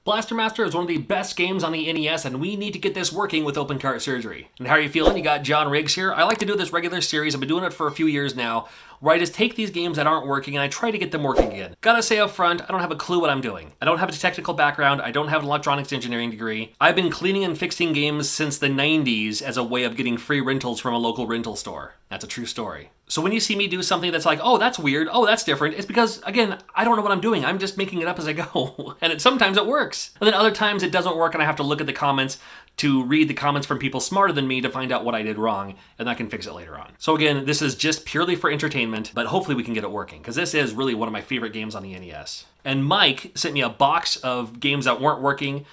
Blaster Master is one of the best games on the NES, and we need to get this working with open cart surgery. And how are you feeling? You got John Riggs here. I like to do this regular series. I've been doing it for a few years now, where I just take these games that aren't working and I try to get them working again. Gotta say up front, I don't have a clue what I'm doing. I don't have a technical background. I don't have an electronics engineering degree. I've been cleaning and fixing games since the 90s as a way of getting free rentals from a local rental store. That's a true story. So when you see me do something that's like, oh, that's weird, oh, that's different, it's because, again, I don't know what I'm doing. I'm just making it up as I go. And sometimes it works. And then other times it doesn't work and I have to look at the comments to read the comments from people smarter than me to find out what I did wrong, and I can fix it later on. So again, this is just purely for entertainment, but hopefully we can get it working, because this is really one of my favorite games on the NES. And Mike sent me a box of games that weren't working.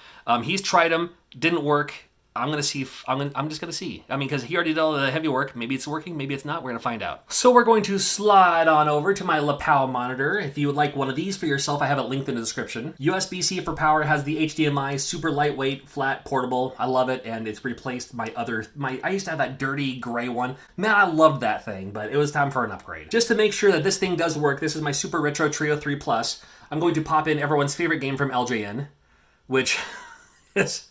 He's tried them, didn't work. I'm just gonna see. I mean, because he already did all the heavy work. Maybe it's working, maybe it's not. We're gonna find out. So we're going to slide on over to my lapel monitor. If you would like one of these for yourself, I have it linked in the description. USB-C for power, has the HDMI, super lightweight, flat, portable. I love it, and it's replaced my I used to have that dirty gray one. Man, I loved that thing, but it was time for an upgrade. Just to make sure that this thing does work, this is my Super Retro Trio 3 Plus. I'm going to pop in everyone's favorite game from LJN, which... Yes,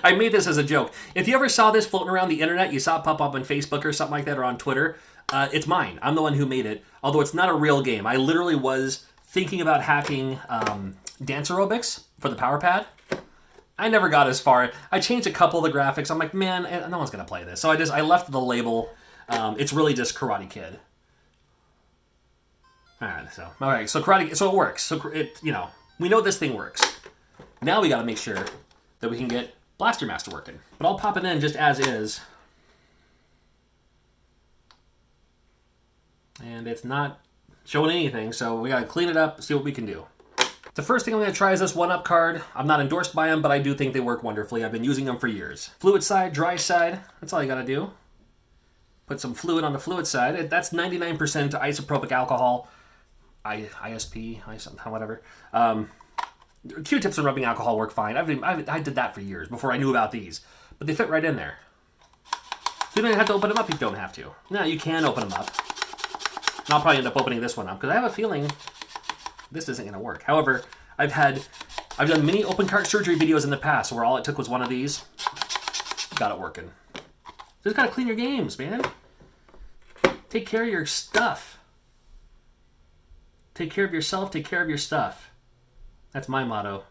I made this as a joke. If you ever saw this floating around the internet, you saw it pop up on Facebook or something like that, or on Twitter, it's mine. I'm the one who made it, although it's not a real game. I literally was thinking about hacking dance aerobics for the power pad. I never got as far. I changed a couple of the graphics. I'm like, man, no one's going to play this. So I left the label. It's really just Karate Kid. All right, so Karate, so it works. So we know this thing works. Now we got to make sure that we can get Blaster Master working. But I'll pop it in just as is. And it's not showing anything, so we gotta clean it up, see what we can do. The first thing I'm gonna try is this 1-Up card. I'm not endorsed by them, but I do think they work wonderfully. I've been using them for years. Fluid side, dry side, that's all you gotta do. Put some fluid on the fluid side. That's 99% isopropyl alcohol. ISP, whatever. Q-tips and rubbing alcohol work fine. I did that for years before I knew about these. But they fit right in there. You don't have to open them up, you don't have to. No, you can open them up. And I'll probably end up opening this one up, because I have a feeling this isn't going to work. However, I've done many open cart surgery videos in the past where all it took was one of these. Got it working. Just got to clean your games, man. Take care of your stuff. Take care of yourself, take care of your stuff. That's my motto.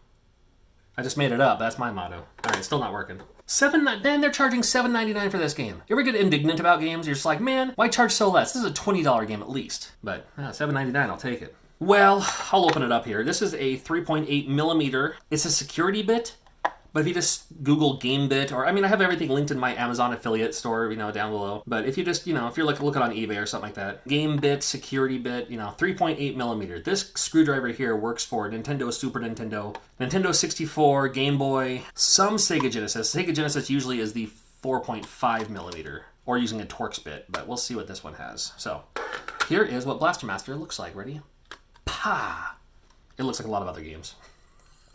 I just made it up. That's my motto. All right, still not working. Man, they're charging $7.99 for this game. You ever get indignant about games? You're just like, man, why charge so less? This is a $20 game at least. But $7.99, I'll take it. Well, I'll open it up here. This is a 3.8 millimeter. It's a security bit. But if you just Google game bit, or I have everything linked in my Amazon affiliate store, down below. But if you just, if you're looking on eBay or something like that, game bit, security bit, 3.8 millimeter. This screwdriver here works for Nintendo, Super Nintendo, Nintendo 64, Game Boy, some Sega Genesis. Sega Genesis usually is the 4.5 millimeter, or using a Torx bit, but we'll see what this one has. So here is what Blaster Master looks like. Ready? Pah! It looks like a lot of other games.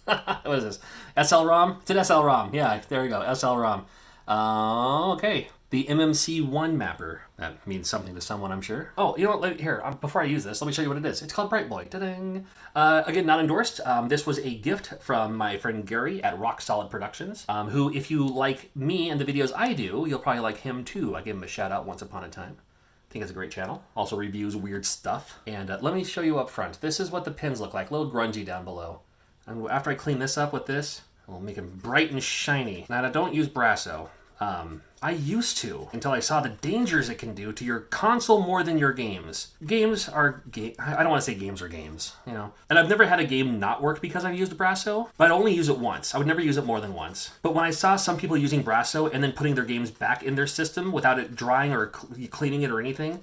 What is this? SL-ROM? It's an SL-ROM. Yeah, there we go. SL-ROM. Okay. The MMC1 mapper. That means something to someone, I'm sure. Oh, you know what? Here, before I use this, let me show you what it is. It's called Bright Boy. Ta-ding! Again, not endorsed. This was a gift from my friend Gary at Rock Solid Productions, who, if you like me and the videos I do, you'll probably like him too. I gave him a shout out once upon a time. I think it's a great channel. Also reviews weird stuff. And let me show you up front. This is what the pins look like. A little grungy down below. And after I clean this up with this, I'll make them bright and shiny. Now, I don't use Brasso. I used to, until I saw the dangers it can do to your console more than your games. Games are I don't want to say games are games, And I've never had a game not work because I've used Brasso, but I'd only use it once. I would never use it more than once. But when I saw some people using Brasso and then putting their games back in their system without it drying or cleaning it or anything,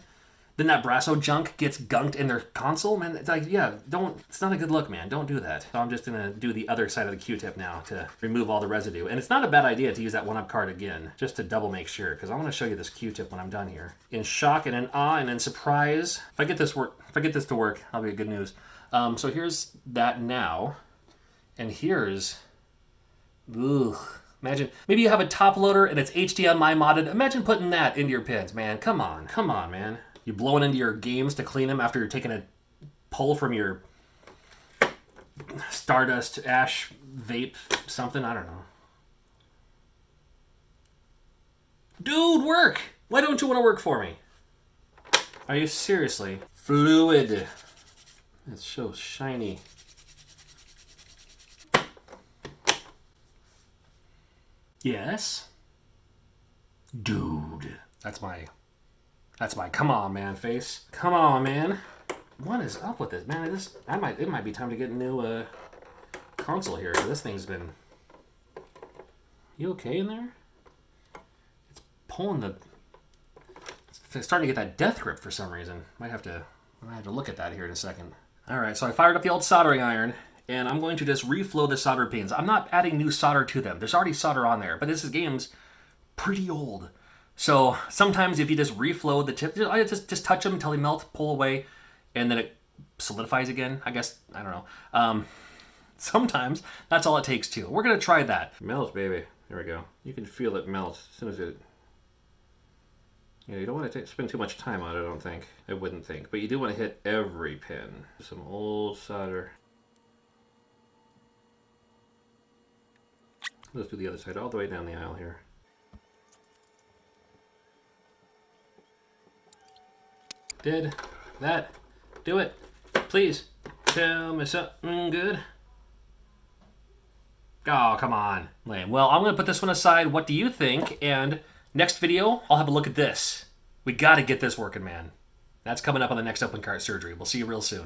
then that Brasso junk gets gunked in their console, man. It's like, it's not a good look, man. Don't do that. So I'm just going to do the other side of the Q-tip now to remove all the residue. And it's not a bad idea to use that 1-Up card again, just to double make sure, because I want to show you this Q-tip when I'm done here. In shock and in awe and in surprise. If I get this to work, that'll be good news. So here's that now. And here's... Ugh. Imagine, maybe you have a top loader and it's HDMI modded. Imagine putting that into your pins, man. Come on, man. You blowing into your games to clean them after you're taking a pull from your stardust, ash, vape, something. I don't know. Dude, work! Why don't you want to work for me? Are you seriously? Fluid. It's so shiny. Yes? Dude. That's my come on, man face. Come on, man. What is up with this, man? It might be time to get a new console here. This thing's been. You okay in there? It's pulling the. It's starting to get that death grip for some reason. I might have to look at that here in a second. All right, so I fired up the old soldering iron, and I'm going to just reflow the solder pins. I'm not adding new solder to them. There's already solder on there, but this game's pretty old. So sometimes if you just reflow the tip, just touch them until they melt, pull away, and then it solidifies again. I guess, I don't know. Sometimes that's all it takes too. We're going to try that. Melt, baby. There we go. You can feel it melt as soon as it... Yeah, you don't want to spend too much time on it, I don't think. I wouldn't think. But you do want to hit every pin. Some old solder. Let's do the other side all the way down the aisle here. Did that do it? Please tell me something good. Oh, come on. Lame. Well, I'm going to put this one aside. What do you think? And next video, I'll have a look at this. We got to get this working, man. That's coming up on the next open cart surgery. We'll see you real soon.